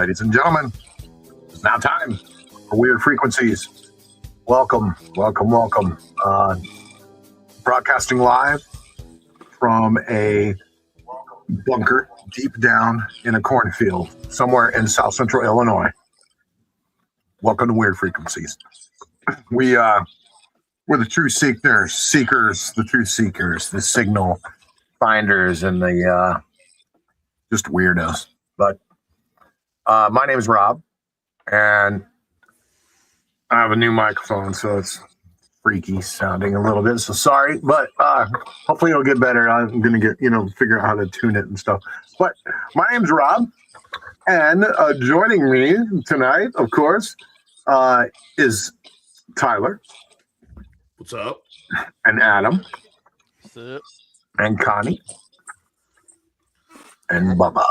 Ladies and gentlemen, it's now time for Weird Frequencies. Welcome. Broadcasting live from a bunker deep down in a cornfield somewhere in south central Illinois. Welcome to Weird Frequencies. We're the truth seekers, the truth seekers, the signal finders, and the just weirdos. But my name is Rob, and I have a new microphone, so it's freaky sounding a little bit. So sorry, but hopefully it'll get better. I'm gonna figure out how to tune it and stuff. But my name's Rob, and joining me tonight, of course, is Tyler. What's up? And Adam. What's up? And Connie. And Bubba.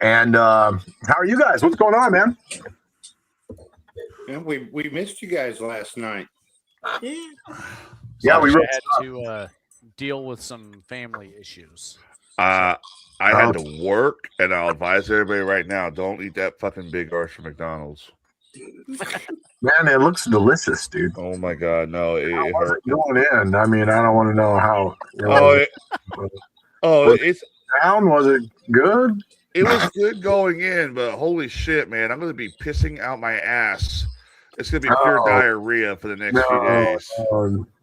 And how are you guys? What's going on, man? And we missed you guys last night. Yeah, we had to deal with some family issues. I had to work, and I'll advise everybody right now: don't eat that fucking big arse from McDonald's. Man, it looks delicious, dude. Oh my god, no, it hurt. Going in, I mean, I don't want to know how. It's down. Was it good? It was good going in, but holy shit, man, I'm gonna be pissing out my ass. It's gonna be pure diarrhea for the next few days.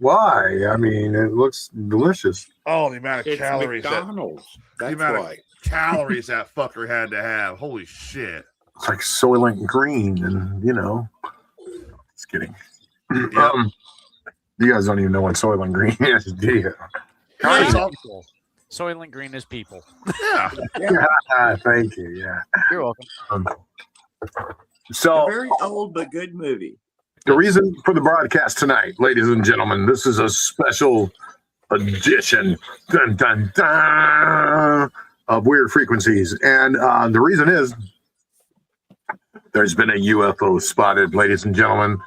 Why? I mean, it looks delicious. Oh, the amount of calories McDonald's. That's why. Calories that fucker had to have. Holy shit. It's like Soylent Green, and just kidding. Yep. You guys don't even know what Soylent Green is, do you? Soylent Green is people. Yeah. Thank you. Yeah. You're welcome. So a very old but good movie. The reason for the broadcast tonight, ladies and gentlemen, this is a special edition of Weird Frequencies. And the reason is there's been a UFO spotted, ladies and gentlemen,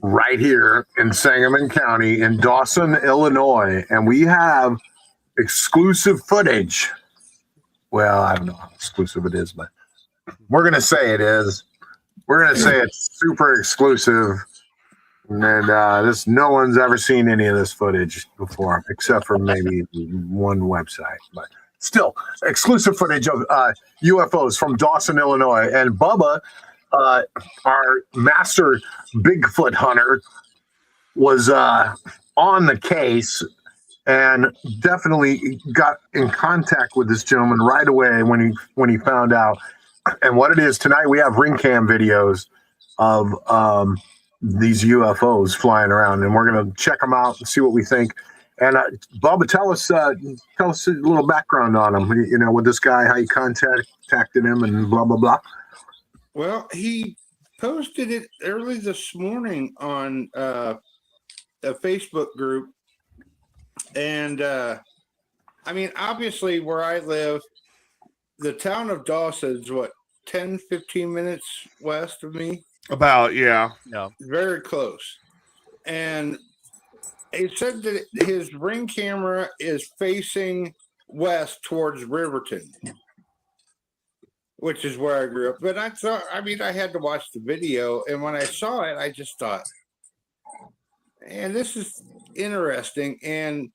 right here in Sangamon County in Dawson, Illinois. And we have exclusive footage. Well, I don't know how exclusive it is, but we're going to say it is. We're going to say it's super exclusive. And no one's ever seen any of this footage before, except for maybe one website. But still, exclusive footage of UFOs from Dawson, Illinois. And Bubba, our master Bigfoot hunter, was on the case and definitely got in contact with this gentleman right away when he found out. And what it is tonight, we have ring cam videos of these UFOs flying around, and we're going to check them out and see what we think. And Bubba, tell us a little background on him. With this guy, how you contacted him, and blah blah blah. Well, he posted it early this morning on a Facebook group, and I mean, obviously, where I live, the town of Dawson is 10, 15 minutes west of me. About, yeah. Very close. And he said that his ring camera is facing west towards Riverton, which is where I grew up. But I had to watch the video. And when I saw it, I just thought, man, this is interesting. And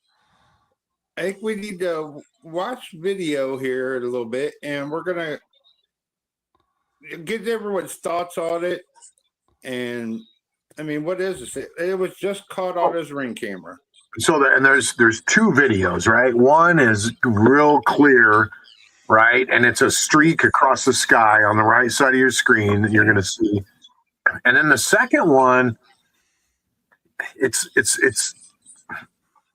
I think we need to watch video here in a little bit, and we're going to get everyone's thoughts on it. And I mean, what is this? It was just caught on his ring camera. So there's two videos, right? One is real clear, right? And it's a streak across the sky on the right side of your screen that you're going to see. And then the second one, it's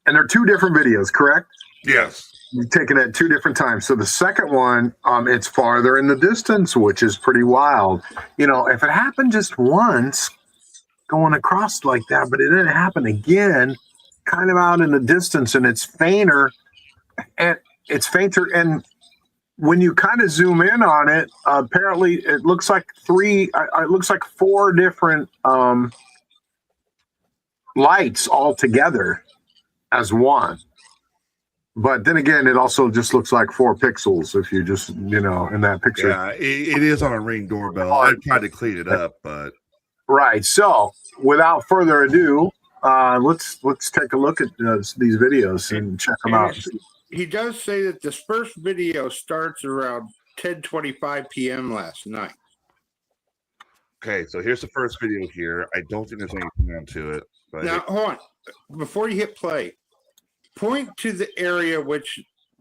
and they're two different videos, correct? Yes. You're taking it at two different times. So the second one, it's farther in the distance, which is pretty wild. If it happened just once, going across like that, but it didn't happen again, kind of out in the distance, and it's fainter. And when you kind of zoom in on it, apparently it looks like four different lights all together as one. But then again, it also just looks like 4 pixels if you just, in that picture. Yeah, it is on a Ring doorbell. I tried to clean it up, but Right. So, without further ado, let's take a look at these videos and check them out. He does say that this first video starts around 10:25 p.m. last night. okay. So here's the first video here. I don't think there's anything onto it. But Now, hold on. Before you hit play, point to the area which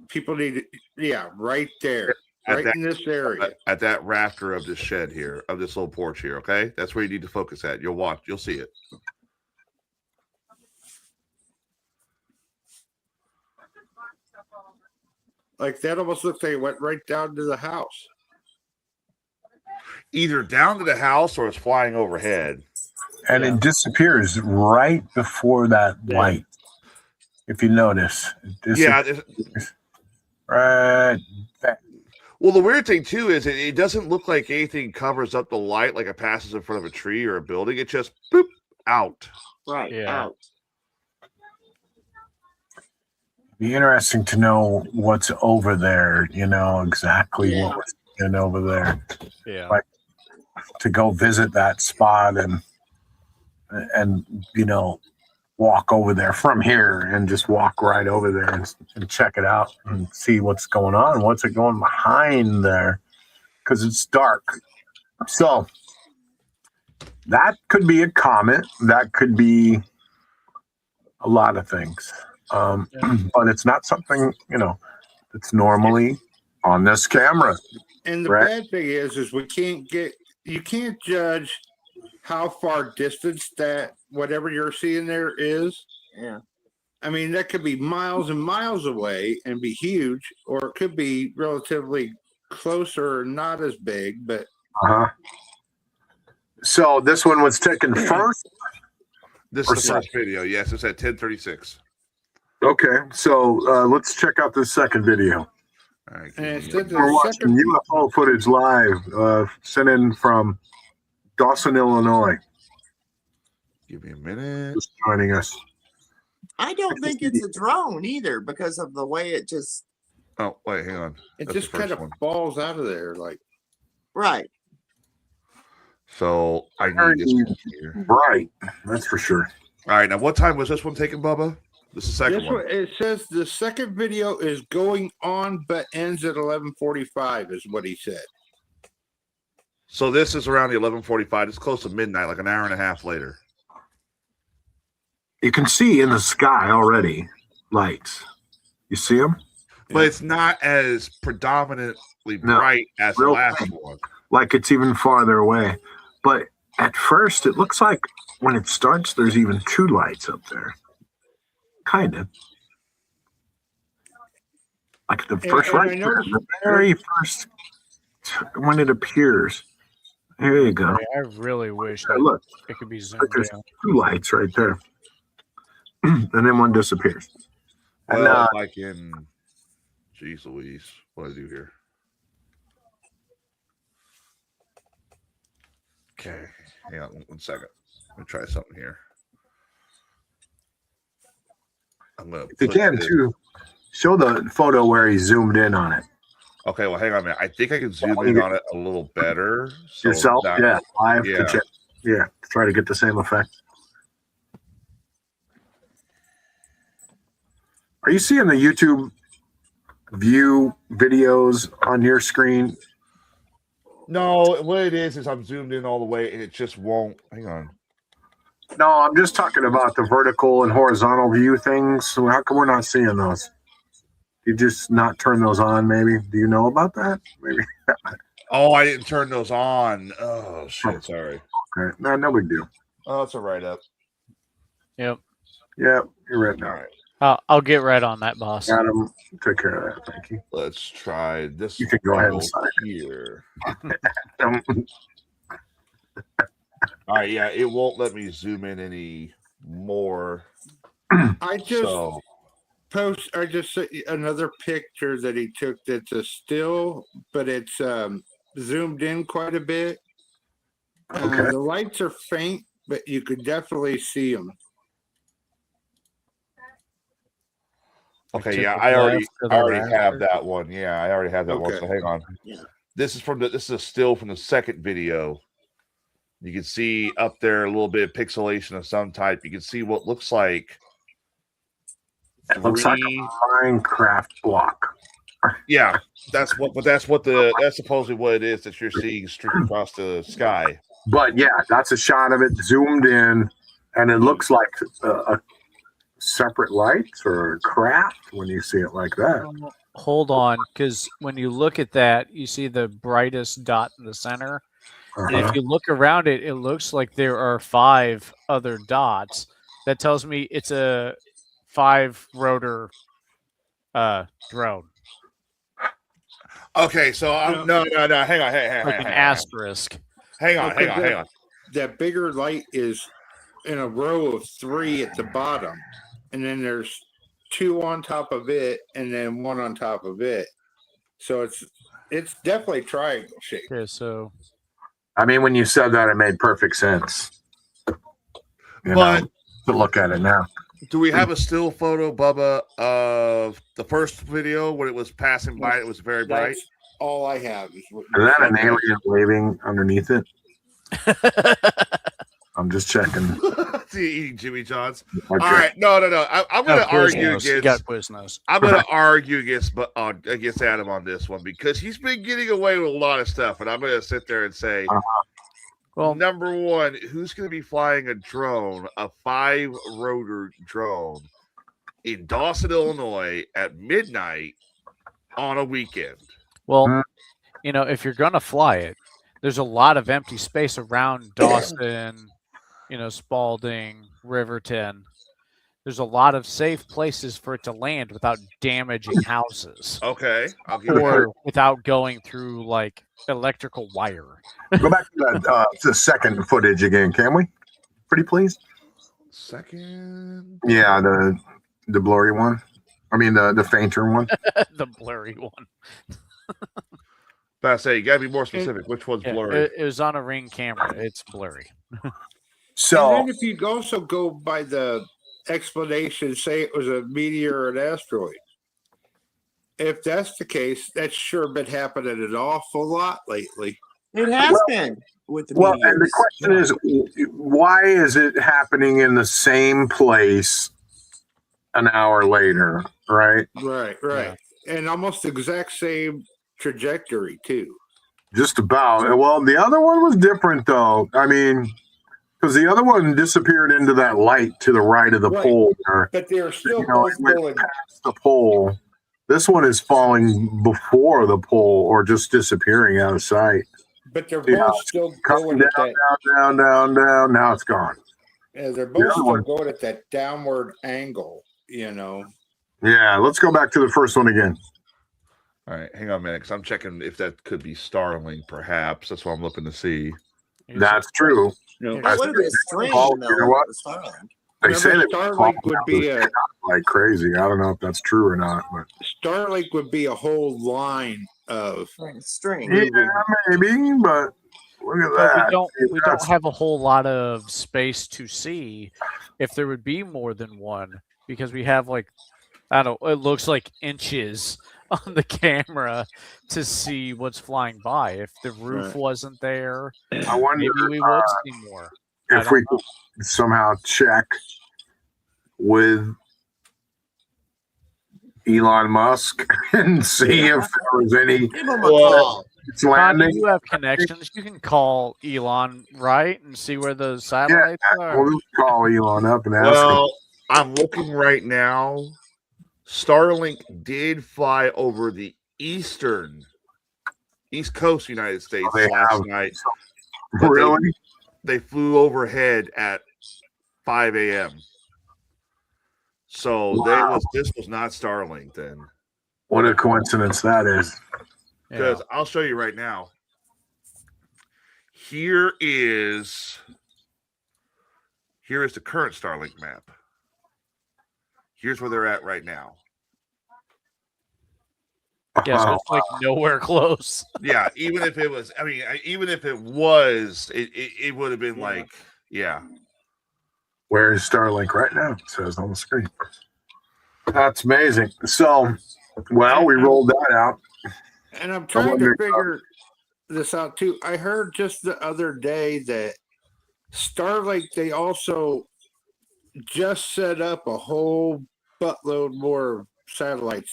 people need to, yeah, right there. Right in this area. At that rafter of this shed here, of this little porch here, okay? That's where you need to focus at. You'll see it. Like that almost looks like it went right down to the house. Either down to the house or it's flying overhead. And it disappears right before that light. If you notice. Right. Well, the weird thing too is it doesn't look like anything covers up the light like it passes in front of a tree or a building. It just boop out. Right. Yeah. Out. Be interesting to know what's over there, exactly Yeah. what's over there. Yeah. Like to go visit that spot and walk over there from here and just walk right over there and check it out and see what's going on. What's it going behind there? Because it's dark. So that could be a comet. That could be a lot of things. But it's not something, that's normally on this camera. And the Right. bad thing is you can't judge how far distance that whatever you're seeing there is. Yeah. I mean, that could be miles and miles away and be huge, or it could be relatively closer, not as big, but So this one was taken first. This is the first video. Yes, it's at 10:36. Okay, so let's check out this second video. All right, and it give said me- We're watching UFO footage live, sent in from Dawson, Illinois. give me a minute. Just joining us. I don't think it's a drone either because of the way it just Oh, wait, hang on. it That's just the kind first of one. falls out of there. Like, right. So I need this one here. Right, that's for sure. All right, now what time was this one taken, Bubba? This is the second this one. one, it says the second video is going on but ends at 11:45 is what he said. So this is around the 11:45. It's close to midnight, like an hour and a half later. You can see in the sky already lights. You see them? But it's not as predominantly No, bright as the real last bright. one. Like it's even farther away. But at first, it looks like when it starts, there's even 2 lights up there. Kind of. Like the first and I light, noticed- the very first, when it appears. There you go. I really wish Now that look, it could be like zoomed there's in. 2 lights right there. And then one disappears. And Well, like in, geez Louise, what do I do here? Okay, hang on 1 second. Let me try something here. I'm gonna. if you put can, this- too, show the photo where he zoomed in on it. Okay, well, hang on a minute. I think I can zoom in on it a little better. So Yourself? that- Yeah, live. Yeah. Yeah, try to get the same effect. Are you seeing the YouTube view videos on your screen? No, what it is I'm zoomed in all the way and it just won't. Hang on. No, I'm just talking about the vertical and horizontal view things. So how come we're not seeing those? You just not turn those on, maybe? Do you know about that? Maybe. Oh, I didn't turn those on. Oh, shit. Sorry. Okay. No big deal. Oh, it's a write up. Yep. Yeah, you're right All now. right. I'll get right on that, boss. Adam, take care of that. Thank you. Let's try this. You can go ahead and photo sign. here. Um, All right. Yeah, it won't let me zoom in any more. I just So, I just sent you another picture that he took that's a still, but it's zoomed in quite a bit. Okay. The lights are faint, but you could definitely see them. Okay, to yeah, the I already, left of I the already have rafter. that one. Yeah, I already have that one. Okay. So hang on. Yeah. This is a still from the second video. You can see up there a little bit of pixelation of some type. You can see what looks like It looks like a Minecraft block. Yeah, that's supposedly what it is that you're seeing streak across the sky. But yeah, that's a shot of it zoomed in, and it looks like a separate lights or a craft when you see it like that. Hold on, because when you look at that, you see the brightest dot in the center. And if Uh-huh. you look around it, it looks like there are 5 other dots. That tells me it's a 5-rotor drone, Okay, so no. Hang on, like an asterisk. hang on. That bigger light is in a row of 3 at the bottom, and then there's 2 on top of it, and then 1 on top of it. So it's definitely triangle shaped. Okay, so I mean, when you said that, it made perfect sense. But to look at it now. do we have a still photo, Bubba, of the first video when it was passing by? It was very bright. That's all I have. Is what Is you that said an there. alien waving underneath it? I'm just checking. Eating Jimmy John's. Okay. All right, no. I'm going to argue Quiznos. You against. got Quiznos. I'm going to argue against Adam on this one because he's been getting away with a lot of stuff, and I'm going to sit there and say, Well, number one, who's going to be flying a drone, a 5-rotor drone, in Dawson, Illinois, at midnight on a weekend? well, if you're gonna fly it, there's a lot of empty space around Dawson, Spalding, Riverton. There's a lot of safe places for it to land without damaging houses Okay, I'll give you or without going through like electrical wire. Go back to that the second footage again, can we? Pretty please. second. Yeah, the blurry one. I mean the fainter one. The blurry one. But I say you gotta be more specific. Which one's Yeah, blurry? it was on a Ring camera. It's blurry. So And then if you also go by the explanation, say it was a meteor or an asteroid. If that's the case, that's sure been happening an awful lot lately. It has been with the well, and the meteors. question is, why is it happening in the same place an hour later? Right. Right. And almost the exact same trajectory too. Just about. Well, the other one was different, though. I mean, because the other one disappeared into that light to the right of the Right. pole there. But they're still You know, both it went going. past the pole. This one is falling before the pole or just disappearing out of sight. But they're Yeah. both still Coming going down, at that. down. Now it's gone. They're both other still one- going at that downward angle. Yeah, let's go back to the first one again. All right, hang on a minute, because I'm checking if that could be Starlink. Perhaps that's what I'm looking to see. That's true. No, That would have been strange, Oh, though. you know what? with Starlink. They say that Starlink would be like crazy. I don't know if that's true or not, but Starlink would be a whole line of Right, string. yeah, maybe. But look at But that. we don't have a whole lot of space to see if there would be more than one because we have like I don't know, it looks like inches on the camera to see what's flying by. If the roof Right. wasn't there, I wonder maybe we would see more. I if don't we know. could somehow check with Elon Musk and see if there was any Give them a call. Con, landing. you have connections. You can call Elon, right, and see where the satellites are. We'll just call Elon up and ask him. Well, I'm looking right now. Starlink did fly over the East Coast United States They last have. night. but Really? They flew overhead at 5 a.m. So Wow. this was not Starlink then. What a coincidence that is. Yeah. Because I'll show you right now. Here is the current Starlink map. Here's where they're at right now. Yeah, so it's like nowhere close. Yeah, even if it was, even if it was, it would have been like, yeah. Where is Starlink right now? It says on the screen. That's amazing. So, well, we rolled that out. And I'm trying to wonder- figure this out too. I heard just the other day that Starlink, they also just set up a whole buttload more satellites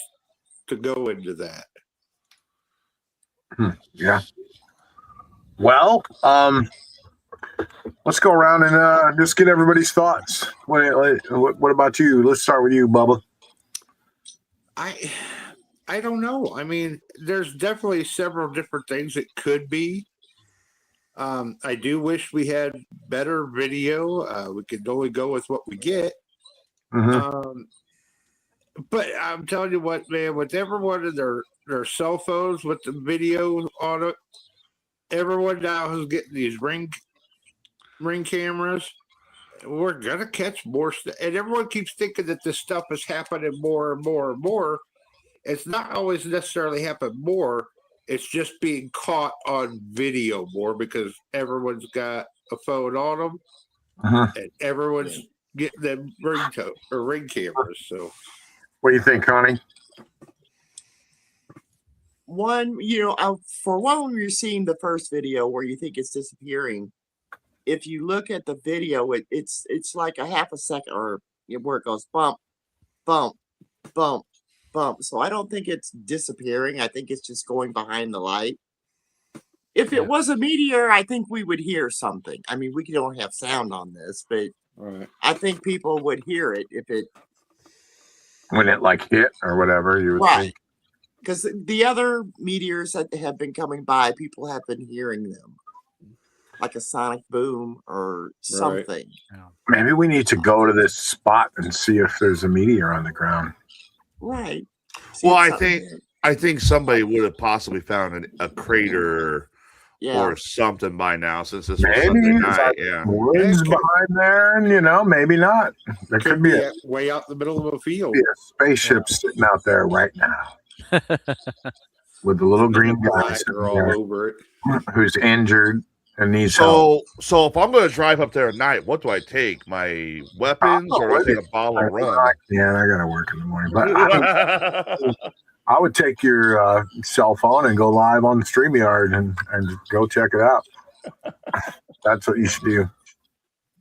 to go into that. Yeah. Well, let's go around and just get everybody's thoughts. What about you? Let's start with you, Bubba. I don't know. I mean, there's definitely several different things it could be. I do wish we had better video. We could only go with what we get. Mm-hmm. But I'm telling you what, man, with every one of their cell phones with the video on it, everyone now who's getting these ring cameras. We're gonna catch more stuff, and everyone keeps thinking that this stuff is happening more and more and more. It's not always necessarily happening more. It's just being caught on video more because everyone's got a phone on them, and everyone's getting them ring cameras. So, What do you think, Connie? One, for one, when you're seeing the first video where you think it's disappearing, if you look at the video, it's like a half a second or where it goes bump, bump, bump, bump. So I don't think it's disappearing. I think it's just going behind the light. If it was a meteor, I think we would hear something. I mean, we don't have sound on this, but I think people would hear it if it when it like hit or whatever, you would think. Because the other meteors that have been coming by, people have been hearing them, like a sonic boom or something. Maybe we need to go to this spot and see if there's a meteor on the ground. Right. Well, I think somebody would have possibly found a crater or something by now, since this was Sunday night. Yeah, woods behind there, and maybe not. There could be way out in the middle of a field. Be a spaceship sitting out there right now with the little green guy all over it, who's injured and needs help. So if I'm going to drive up there at night, what do I take? My weapons, or do I take a bottle of rum? Yeah, I got to work in the morning, but I would take your cell phone and go live on StreamYard and go check it out. That's what you should do.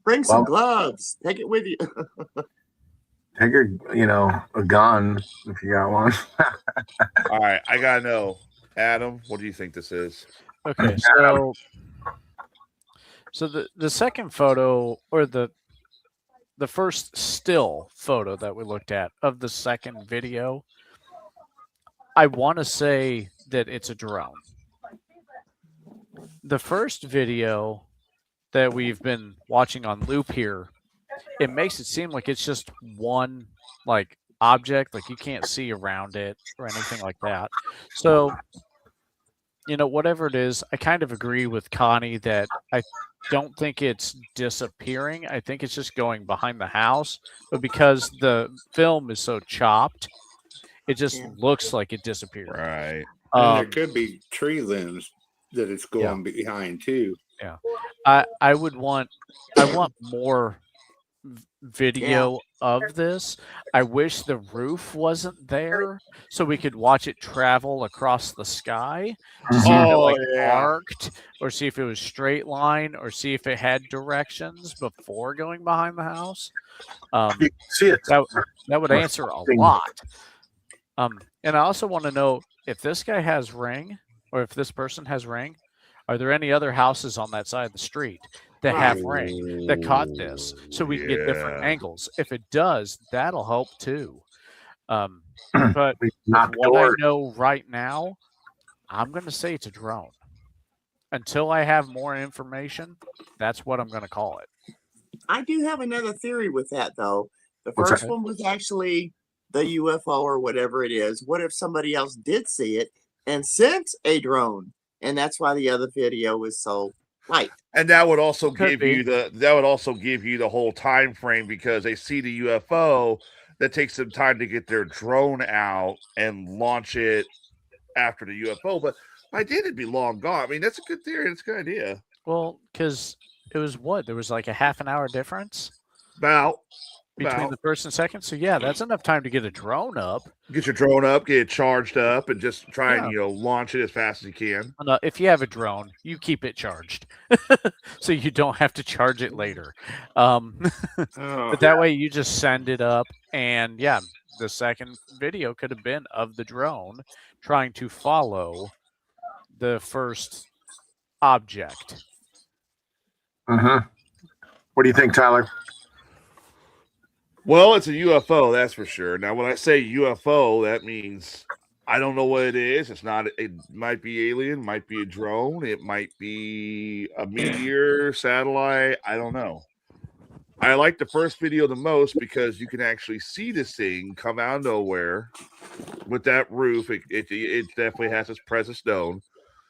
Bring some gloves. Take it with you. Take a gun if you got one. All right, I gotta know, Adam. What do you think this is? Okay, so the second photo, or the first still photo that we looked at of the second video, I want to say that it's a drone. The first video that we've been watching on loop here, it makes it seem like it's just one object, like you can't see around it or anything like that. So, whatever it is, I kind of agree with Connie that I don't think it's disappearing. I think it's just going behind the house, but because the film is so chopped, it just looks like it disappeared. Right. And there could be tree limbs that it's going behind too. Yeah. I want more video of this. I wish the roof wasn't there so we could watch it travel across the sky to see if it arced, or see if it was straight line, or see if it had directions before going behind the house. See it. That would answer a lot. And I also want to know if this guy has ring, or if this person has ring, are there any other houses on that side of the street that have ring that caught this, so we can get different angles? If it does, that'll help too. But with what I know right now, I'm going to say it's a drone. Until I have more information, that's what I'm going to call it. I do have another theory with that, though. The first one was actually the UFO or whatever it is. What if somebody else did see it and sent a drone, and that's why the other video was so light? And that would also give you the whole time frame, because they see the UFO. That takes some time to get their drone out and launch it after the UFO. But by then it'd be long gone. I mean, that's a good theory. It's a good idea. Well, because it was there was like a half an hour difference. About. between the first and second. So yeah, that's enough time to get a drone up. Get your drone up, get it charged up, and just try and launch it as fast as you can. If you have a drone, you keep it charged, so you don't have to charge it later. But that way, you just send it up, and yeah, the second video could have been of the drone trying to follow the first object. Mm-hmm. What do you think, Tyler? Well, it's a UFO, that's for sure. Now, when I say UFO, that means I don't know what it is. It's not. It might be alien, might be a drone, it might be a meteor, satellite. I don't know. I like the first video the most because you can actually see this thing come out of nowhere with that roof. It definitely has its presence known.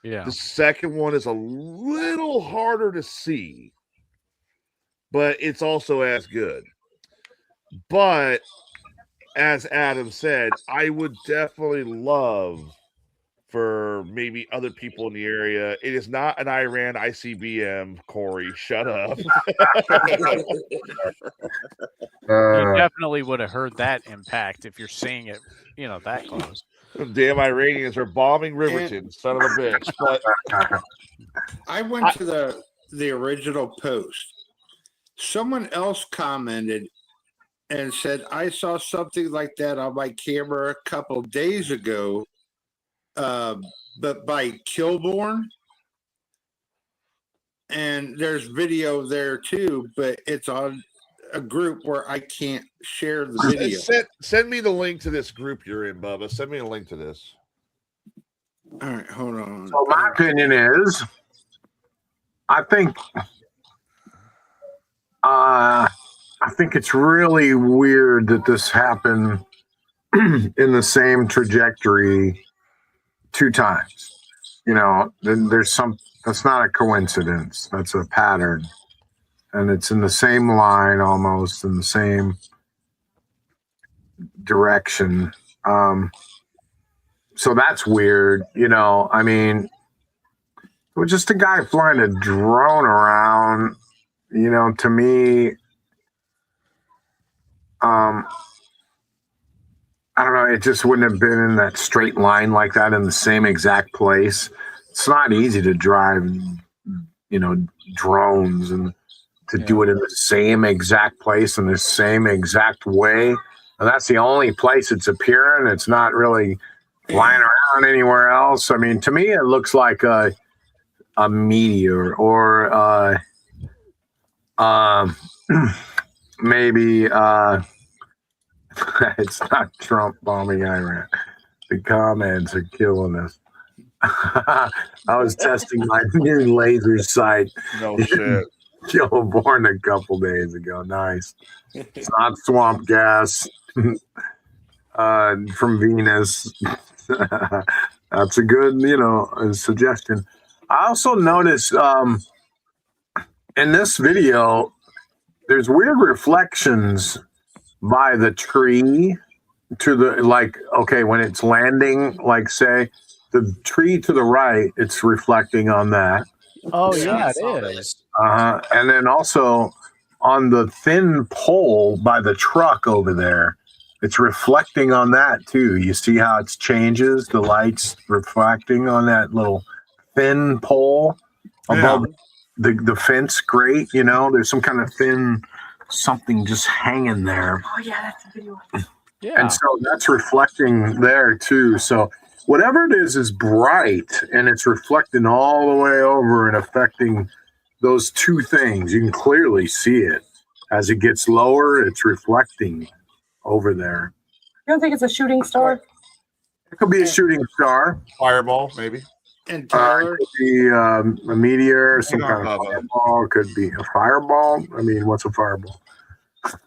Yeah. The second one is a little harder to see, but it's also as good. But as Adam said, I would definitely love for maybe other people in the area. It is not an Iran ICBM, Corey. Shut up. You definitely would have heard that impact if you're seeing it, that close. Damn Iranians are bombing Riverton, son of a bitch. But I went to the original post. Someone else commented and said, I saw something like that on my camera a couple days ago, but by Kilborn. And there's video there too, but it's on a group where I can't share the video. Send me the link to this group you're in, Bubba. Send me a link to this. All right, hold on. So my opinion is, I think it's really weird that this happened in the same trajectory 2 times. There's that's not a coincidence. That's a pattern. And it's in the same line, almost in the same direction. So that's weird. I mean, it was just a guy flying a drone around, to me, I don't know. It just wouldn't have been in that straight line like that in the same exact place. It's not easy to drive, drones and to do it in the same exact place in the same exact way. And that's the only place it's appearing. It's not really flying around anywhere else. I mean, to me, it looks like a meteor or maybe it's not Trump bombing Iran. The comments are killing us. I was testing my new laser sight. No shit. Kilborn a couple days ago. Nice. It's not swamp gas from Venus. That's a good, suggestion. I also noticed in this video, there's weird reflections by the tree to the, when it's landing, say the tree to the right, it's reflecting on that. Oh yeah, it is. And then also on the thin pole by the truck over there, it's reflecting on that too. You see how it changes, the lights reflecting on that little thin pole above the fence grate. There's some kind of thin something just hanging there. Oh yeah, that's a video. Yeah. And so that's reflecting there too. So whatever it is bright, and it's reflecting all the way over and affecting those 2 things. You can clearly see it. As it gets lower, it's reflecting over there. You don't think it's a shooting star? It could be a shooting star. Fireball, maybe. And It Tyler, could be a meteor, some Hang kind on, of Bubba. fireball. It could be a fireball. I mean, what's a fireball?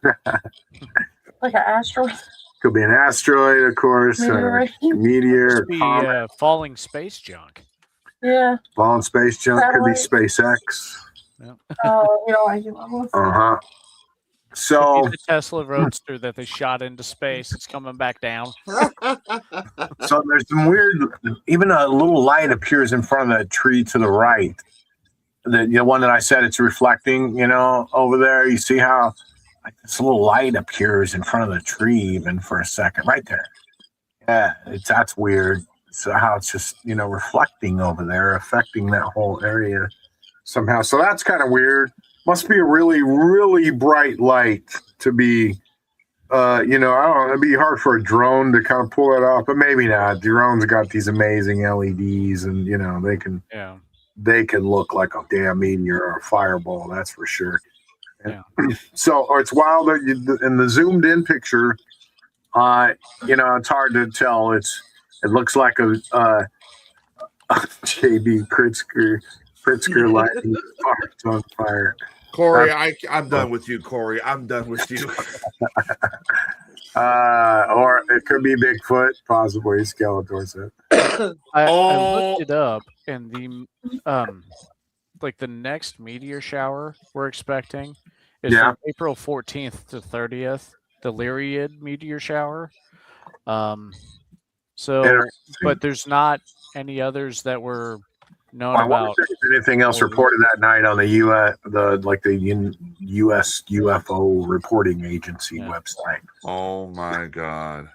Like an asteroid? Could be an asteroid, of course. Meteorite. Meteor, Could be comet, falling space junk. Yeah. falling space junk. Could be Satellite. SpaceX. Oh, Uh-huh. Could So be the Tesla Roadster that they shot into space. It's coming back down. So there's some weird, even a little light appears in front of that tree to the right. The one that I said it's reflecting, over there. You see how like this little light appears in front of the tree even for a second, right there. Yeah, that's weird. So how it's just reflecting over there, affecting that whole area somehow. So that's kind of weird. Must be a really, really bright light to be. I don't know. It'd be hard for a drone to kind of pull it off, but maybe not. Drones got these amazing LEDs, and they can look like a damn meteor or a fireball. That's for sure. Yeah. So it's wild that in the zoomed in picture, it's hard to tell. It looks like a JB Pritzker lighting sparks on fire. Corey, I'm done with you, Corey. I'm done with you. Or it could be Bigfoot, possibly Skeletor. I looked it up, and the next meteor shower we're expecting is from April 14th to 30th, the Lyriad meteor shower. But there's not any others that were known about. Anything else reported that night on the U.S. UFO reporting agency website? Oh my God!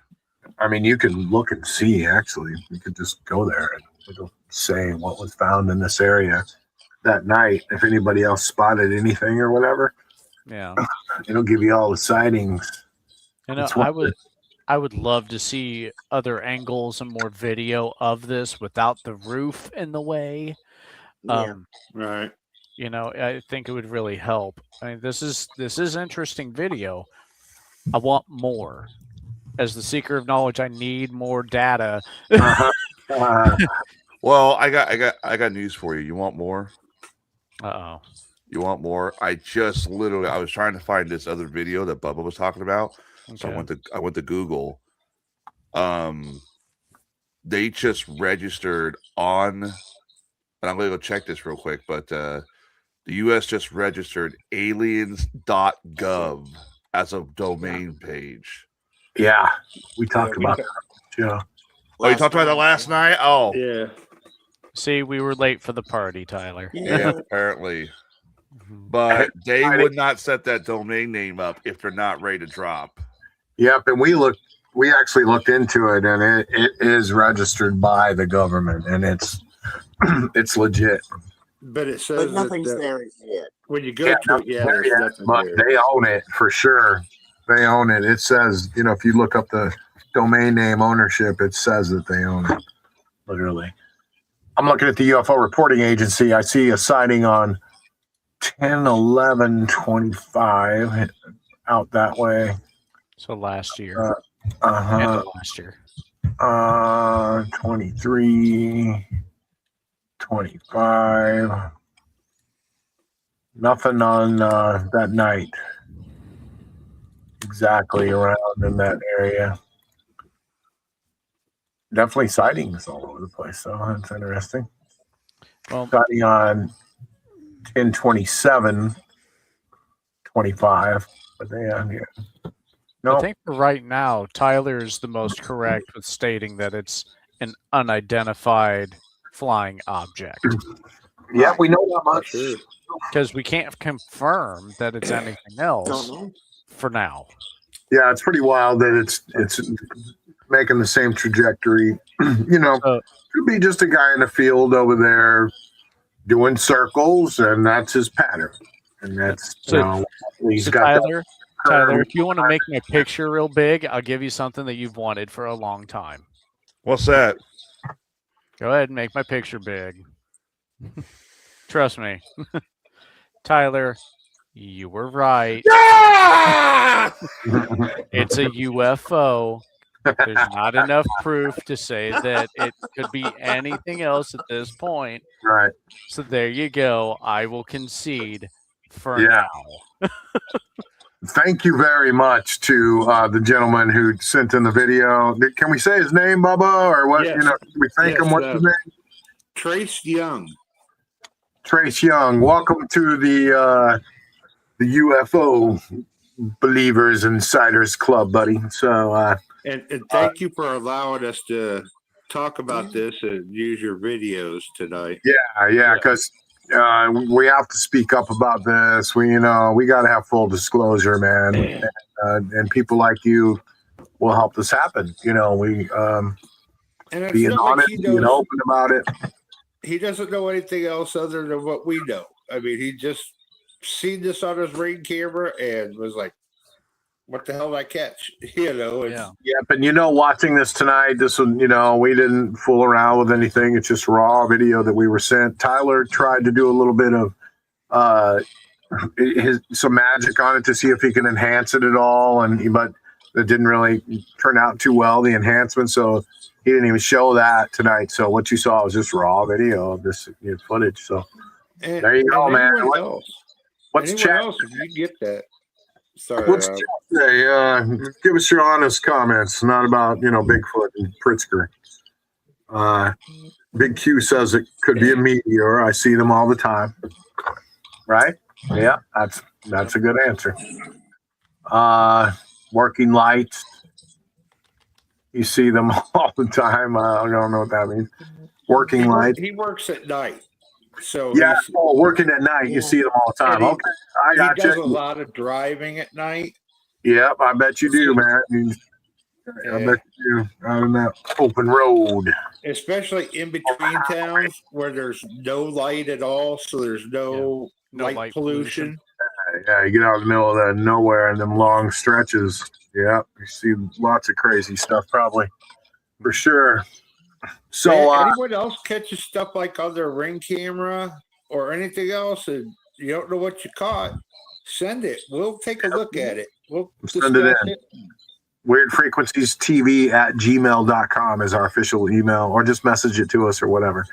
I mean, you can look and see. Actually, you could just go there and it'll say what was found in this area that night. If anybody else spotted anything or whatever, it'll give you all the sightings. I would love to see other angles and more video of this without the roof in the way. Right. I think it would really help. I mean, this is interesting video. I want more. As the seeker of knowledge, I need more data. Well, I got news for you. You want more? Uh-oh. You want more? I was trying to find this other video that Bubba was talking about. Okay. So I went to Google. They just registered on, and I'm going to go check this real quick, but the U.S. just registered aliens.gov as a domain page. Yeah, we talked about that. Yeah. Oh, you talked about that last night? Oh. Yeah. See, we were late for the party, Tyler. Yeah, apparently. But they would not set that domain name up if they're not ready to drop. Yep, and we actually looked into it, and it is registered by the government, and it's legit. But it says nothing's there yet. When you go to it, there's nothing but there. they own it for sure. They own it. It says, if you look up the domain name ownership, it says that they own it. Literally. I'm looking at the UFO reporting agency. I see a sighting on 10/11/25 out that way. So last year. Last year. 23, 25. Nothing on that night. Exactly around in that area. Definitely sightings all over the place, so that's interesting. Well, sighting on 10/27/25, but here. I think for right now, Tyler is the most correct with stating that it's an unidentified flying object. Yeah, we know that much. Because we can't confirm that it's anything else for now. Yeah, it's pretty wild that it's making the same trajectory. Could be just a guy in the field over there doing circles, and that's his pattern. And that's he's got Tyler, if you want to make my picture real big, I'll give you something that you've wanted for a long time. What's that? Go ahead and make my picture big. Trust me. Tyler, you were right. It's a UFO. There's not enough proof to say that it could be anything else at this point. Right. So there you go. I will concede for now. Thank you very much to the gentleman who sent in the video. Can we say his name, Bubba, or what? Yes. Can we thank him? What's his name? Trace Young. Trace Young. Welcome to the UFO Believers Insiders Club, buddy. So, and thank you for allowing us to talk about this and use your videos tonight. Yeah, because we have to speak up about this. We got to have full disclosure, man. And people like you will help this happen. We And it's being not like honest, he being knows. open about it. He doesn't know anything else other than what we know. I mean, he just seen this on his Ring camera and was like, "What the hell did I catch?" Yeah. Yep, and watching this tonight, this one, we didn't fool around with anything. It's just raw video that we were sent. Tyler tried to do a little bit of some magic on it to see if he can enhance it at all, but it didn't really turn out too well, the enhancement. So he didn't even show that tonight. So what you saw was just raw video of this footage. So And, there you go, man. Anyone What's else, chat? if you get that. Sorry. What's chat say? Give us your honest comments, not about Bigfoot and Pritzker. Big Q says it could be a meteor. I see them all the time. Right? Yeah, that's a good answer. Working lights. You see them all the time. I don't know what that means. Working lights. He works at night. So Yeah, working at night. You see them all the time. And he- Okay, I got he does a you. lot of driving at night. Yep, I bet you do, man. I bet you do out on that open road. Especially in between towns where there's no light at all, so there's no No light light pollution. Yeah, you get out in the middle of that nowhere and them long stretches. Yeah, you see lots of crazy stuff, probably for sure. So, Anyone else catches stuff like on their Ring camera or anything else, and you don't know what you caught? Send it. We'll take a look at it. We'll Send it discuss in. it. weirdfrequenciestv@gmail.com is our official email, or just message it to us or whatever.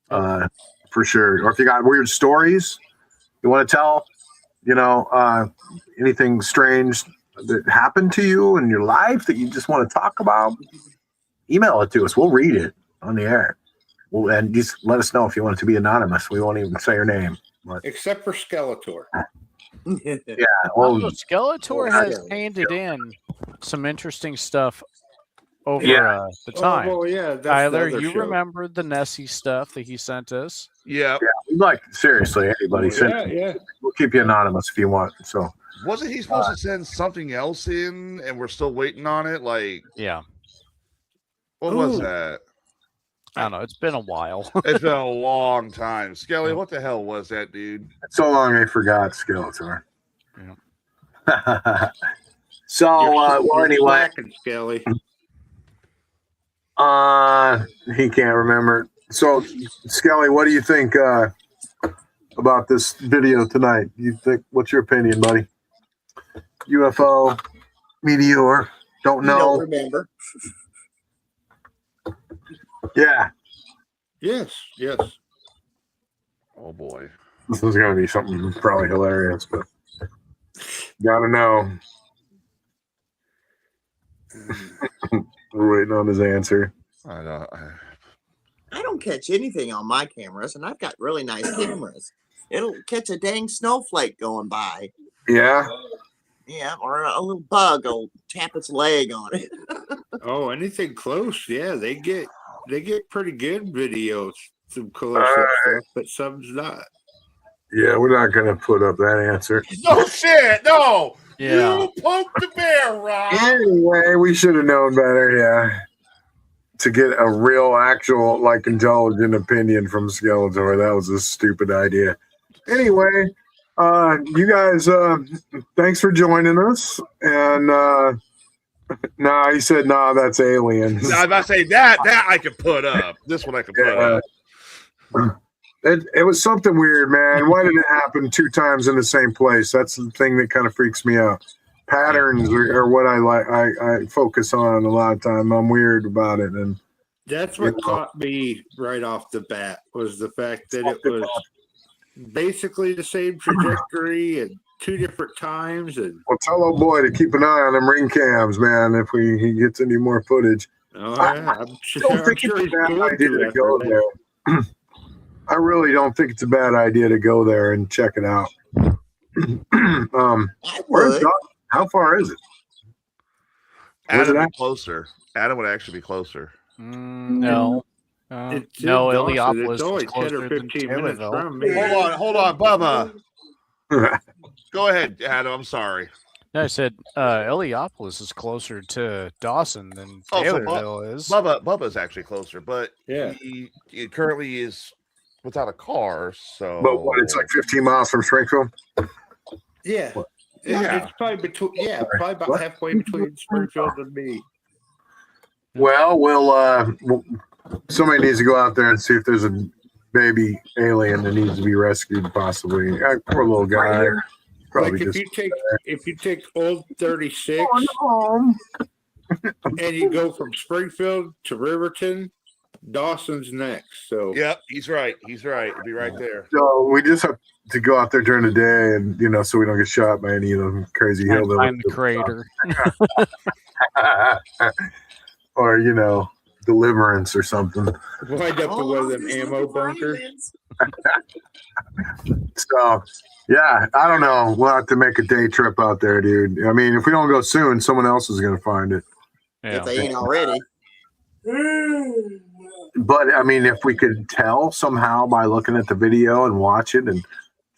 For sure. Or if you got weird stories you want to tell, anything strange that happened to you in your life that you just want to talk about, email it to us. We'll read it on the air. And just let us know if you want it to be anonymous. We won't even say your name. But Except for Skeletor. yeah, well, Skeletor has handed in some interesting stuff over Yeah. the time. Oh, well, yeah. That's Tyler, the other you show. remember the Nessie stuff that he sent us? Yeah. like seriously, anybody send. Yeah. We'll keep you anonymous if you want. So Wasn't he supposed to send something else in and we're still waiting on it? Like, Yeah. what was Ooh. that? I don't know. It's been a while. It's been a long time. Skelly, what the hell was that, dude? so long I forgot Skeletor. Yeah. So well, anyway, slacking, Skelly. he can't remember. So Skelly, what do you think about this video tonight? What's your opinion, buddy? UFO, meteor, don't You know. don't remember. Yeah, Yes. Oh boy. this is going to be something probably hilarious, but gotta know. We're waiting on his answer. I don't. I don't catch anything on my cameras, and I've got really nice cameras. It'll catch a dang snowflake going by. Yeah, Yeah, or a little bug will tap its leg on it. Oh, anything close? Yeah, they get pretty good videos. Some close stuff, but some's not. yeah, we're not going to put up that answer. No shit. No. Yeah. You poked the bear, Rob. Anyway, we should have known better, yeah. To get a real, actual, intelligent opinion from Skeletor, that was a stupid idea. Anyway, you guys, thanks for joining us. And he said, that's aliens. I was about to say that I could put up. This one I could put up. It was something weird, man. Why did it happen 2 times in the same place? That's the thing that kind of freaks me out. Patterns are what I focus on a lot of time. I'm weird about it, and That's what caught me right off the bat was the fact that it was basically the same trajectory and 2 different times. And well, tell old boy to keep an eye on them ring cams, man. If he gets any more footage, oh yeah, I'm sure, don't think he's it's a bad going idea to go after that. there. I really don't think it's a bad idea to go there and check it out. I Where's would. Doc? How far is it? Where's Adam it would at? be closer. Adam would actually be closer. No. It's No, in Dawson. Illiopolis It's is only 10 closer or than 15 minutes Taylorville. from me. Hold on, Bubba. Go ahead, Adam. I'm sorry. No, I said Illiopolis is closer to Dawson than Oh, so Taylorville is. Bubba's actually closer, but Yeah. he currently is without a car. So, But what? It's like 15 miles from Springfield. Yeah. Yeah. It's probably between, probably about halfway between Springfield and me. Well, somebody needs to go out there and see if there's a baby alien that needs to be rescued, possibly. Poor little guy. Probably Like just if you take Old 36 and you go from Springfield to Riverton, Dawson's next. So yep, he's right. He's right. It'll be right there. so we just have to go out there during the day, and so we don't get shot by any of them crazy And hillbillies. find the crater. Or Deliverance or something. wind up in one of them ammo bunkers. So yeah, I don't know. We'll have to make a day trip out there, dude. I mean, if we don't go soon, someone else is going to find it. Yeah. If they ain't already. But I mean, if we could tell somehow by looking at the video and watch it, and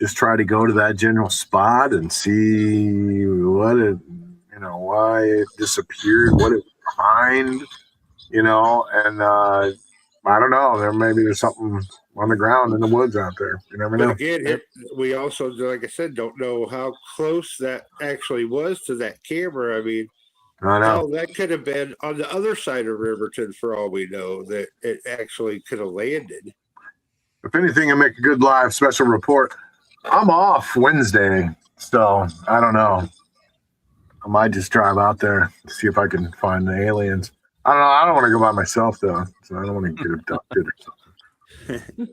just try to go to that general spot and see what it, why it disappeared, what it was behind, and I don't know. There's something on the ground in the woods out there. You never But know. again, we also, like I said, don't know how close that actually was to that camera. I mean, I know. hell, that could have been on the other side of Riverton for all we know, that it actually could have landed. If anything, I make a good live special report. I'm off Wednesday, so I don't know. I might just drive out there to see if I can find the aliens. I don't know. I don't want to go by myself though, so I don't want to get abducted or something.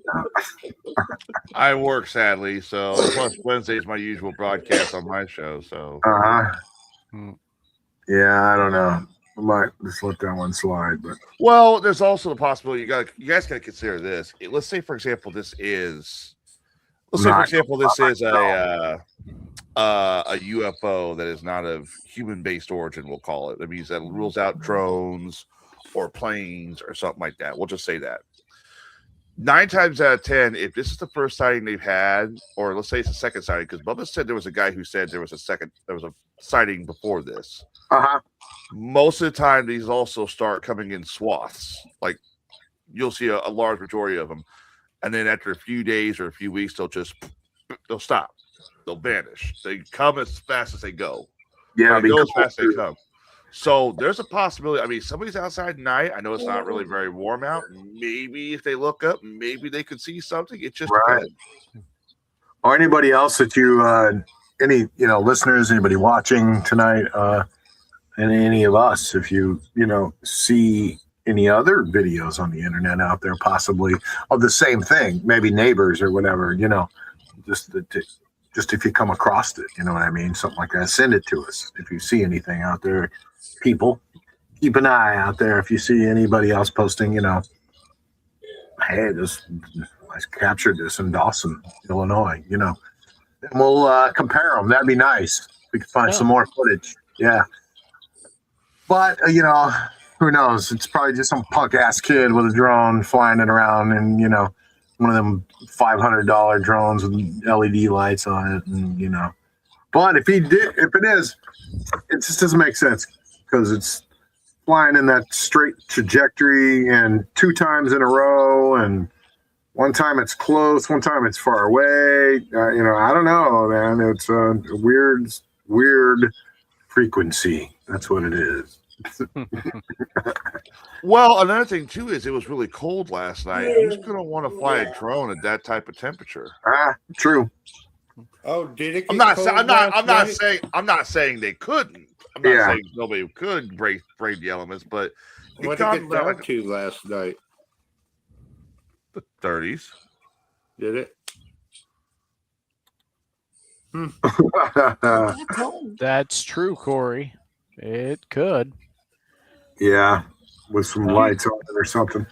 I work sadly, so plus Wednesday is my usual broadcast on my show. So Yeah, I don't know. I might just let that one slide, but well, there's also the possibility you guys got to consider this. Let's say, for example, this is a UFO that is not of human-based origin. We'll call it. That means that rules out drones or planes or something like that. We'll just say that. 9 times out of 10, if this is the first sighting they've had, or let's say it's the second sighting, because Bubba said there was a guy who said there was a sighting before this. Most of the time, these also start coming in swaths. Like you'll see a large majority of them, and then after a few days or a few weeks, they'll stop, they'll vanish. They come as fast as they go. yeah, They go as fast as they come. So there's a possibility. I mean, somebody's outside at night. I know it's not really very warm out. Maybe if they look up, maybe they could see something. It just depends. Or anybody else that you, any listeners, anybody watching tonight, and any of us, if you see any other videos on the internet out there, possibly of the same thing, maybe neighbors or whatever, just if you come across it, you know what I mean, something like that, send it to us. If you see anything out there, people, keep an eye out there. If you see anybody else posting, hey, I captured this in Dawson, Illinois, and we'll compare them. That'd be nice. We could find some more footage. Yeah. But, who knows? It's probably just some punk ass kid with a drone flying it around and, one of them $500 drones with LED lights on it. And, but if it is, it just doesn't make sense because it's flying in that straight trajectory and 2 times in a row. And one time it's close, one time it's far away. I don't know, man. It's a weird frequency. That's what it is. Well, another thing too is it was really cold last night. Who's going to want to fly a drone at that type of temperature? True. Oh, did it? I'm not saying they couldn't. I'm not saying nobody could break the elements, but what did it get down to last night? The 30s. Did it? That's true, Corey. It could. Yeah, with some lights on it or something.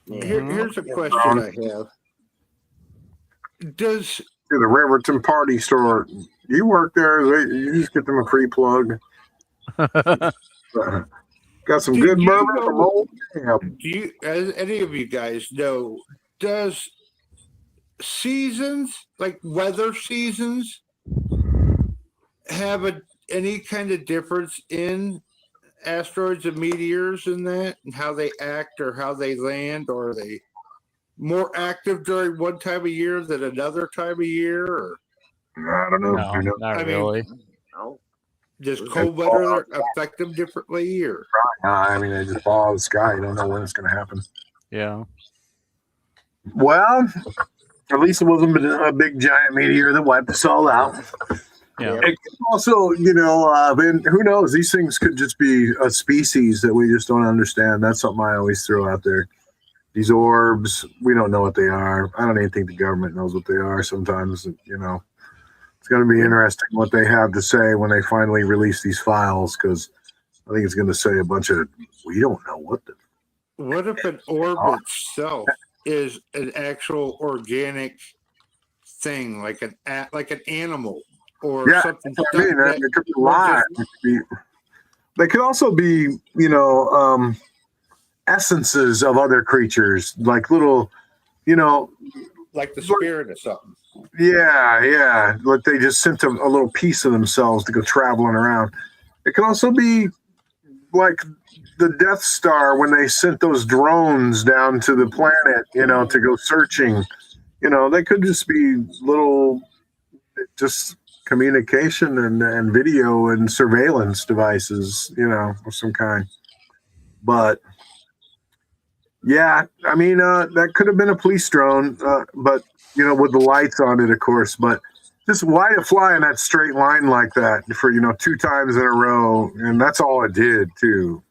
Here's a question I have. Does the Riverton Party Store, you work there? You just get them a free plug. Got some Do good you bourbon know- from Old Camp. Do you, as any of you guys know, does seasons, like weather seasons, have any kind of difference in asteroids and meteors in that, and how they act or how they land? Or are they more active during one time of year than another time of year? Or I don't know. No, You know, not I mean, really. No. does cold weather affect them differently? Or I mean, they just fall out of the sky. You don't know when it's going to happen. Yeah. Well, at least it wasn't a big giant meteor that wiped us all out. Yeah. It could also, who knows? These things could just be a species that we just don't understand. That's something I always throw out there. These orbs, we don't know what they are. I don't even think the government knows what they are sometimes. It's going to be interesting what they have to say when they finally release these files, because I think it's going to say a bunch of, we don't know what the. what if an orb itself is an actual organic thing, like an animal or Yeah, something? that's what I mean. that- It could be live. They could also be, essences of other creatures, like little, like the spirit of something. yeah. Like they just sent a little piece of themselves to go traveling around. It could also be like the Death Star when they sent those drones down to the planet, to go searching. They could just be little, just communication and video and surveillance devices, of some kind. But yeah, I mean, that could have been a police drone, but with the lights on it, of course. But just why to fly in that straight line like that for 2 times in a row, and that's all it did too.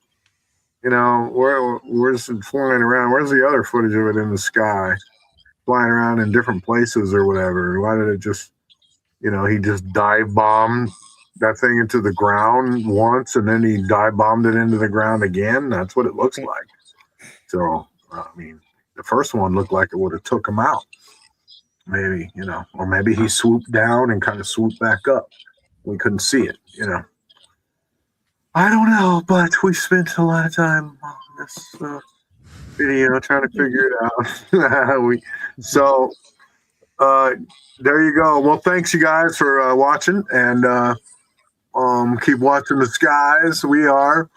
Where's it flying around? Where's the other footage of it in the sky, flying around in different places or whatever? Why did it just, he just dive bombed that thing into the ground once, and then he dive bombed it into the ground again? That's what it looks like. So, I mean, the first one looked like it would have took him out. Maybe, or maybe he swooped down and kind of swooped back up. We couldn't see it, I don't know, but we spent a lot of time on this video trying to figure it out. There you go. Well, thanks you guys for watching, and keep watching the skies. We are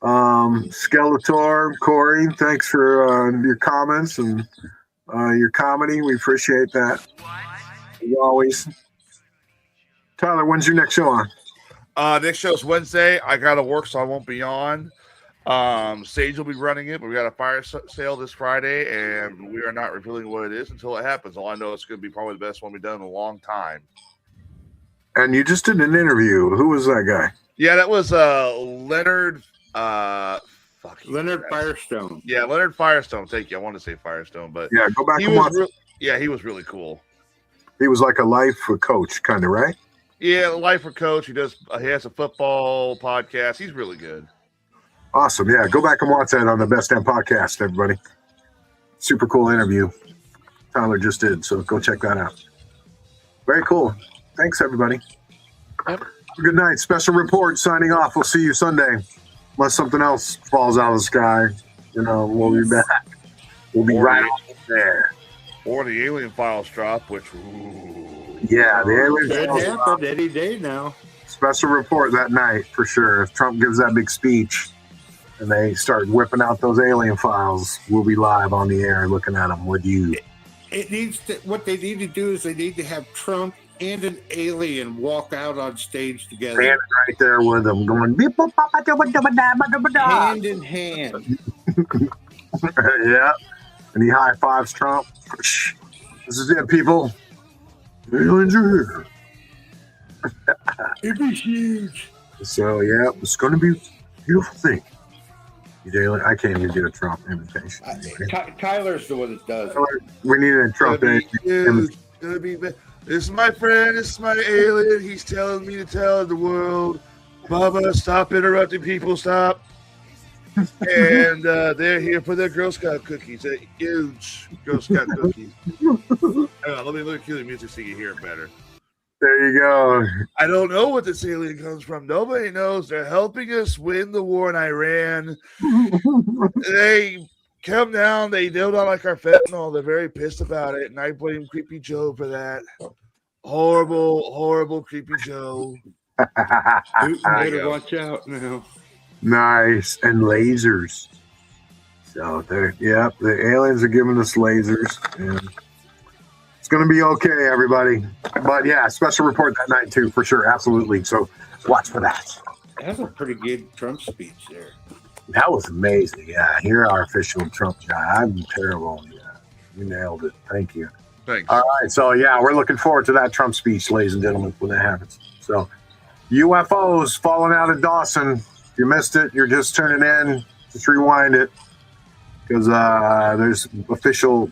Skeletor, Corey. Thanks for your comments and your comedy. We appreciate that as always. Tyler, when's your next show on? Next show's Wednesday. I gotta work, so I won't be on. Sage will be running it, but we got a fire sale this Friday, and we are not revealing what it is until it happens. All I know it's going to be probably the best one we've done in a long time. And you just did an interview. Who was that guy? Yeah, that was Leonard. Leonard Firestone. Yeah, Leonard Firestone. Thank you. I wanted to say Firestone, but Yeah, go back he and watch. was. He was really cool. He was like a life coach, kind of, right? Yeah, lifer coach. He has a football podcast. He's really good. Awesome. Yeah, go back and watch that on the Best Damn Podcast, everybody. Super cool interview Tyler just did, so go check that out. Very cool. Thanks, everybody. Yep. Good night. Special report signing off. We'll see you Sunday. Unless something else falls out of the sky, we'll be back. We'll be right on there. Or the Alien Files drop, which Yeah, the alien Could files happen any day now. special report that night for sure. If Trump gives that big speech and they start whipping out those alien files, we'll be live on the air looking at them with you. What they need to do is they need to have Trump and an alien walk out on stage together, Standing right there with them, going hand in hand. yeah. And he high fives Trump. This is it, people. Aliens are here. It'd be huge. So yeah, it's going to be a beautiful thing. I can't even get a Trump invitation. Tyler's the one that does. We need a Trump invitation. This is my friend. This is my alien. He's telling me to tell the world, Bubba, stop interrupting people. Stop. And they're here for their Girl Scout cookies. A huge Girl Scout cookies. Hang on, let me cue the music so you hear it better. There you go. I don't know what this alien comes from. Nobody knows. They're helping us win the war in Iran. They come down. They don't like our fentanyl. They're very pissed about it, and I blame Creepy Joe for that. Horrible, horrible Creepy Joe. You better watch out now. Nice. And lasers. So the aliens are giving us lasers. And it's going to be okay, everybody. But yeah, special report that night too, for sure. Absolutely. So watch for that. That's a pretty good Trump speech there. That was amazing. Yeah, you're our official Trump guy. I'm terrible. Yeah, you nailed it. Thank you. Thanks. All right. So yeah, we're looking forward to that Trump speech, ladies and gentlemen, when that happens. So UFOs falling out of Dawson. If you missed it, you're just turning in. Just rewind it because there's official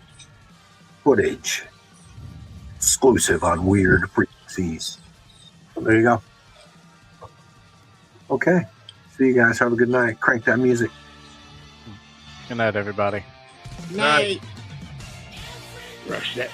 footage exclusive on weird frequencies. There you go. Okay. See you guys. Have a good night. Crank that music. Good night, everybody. Night. Rush that.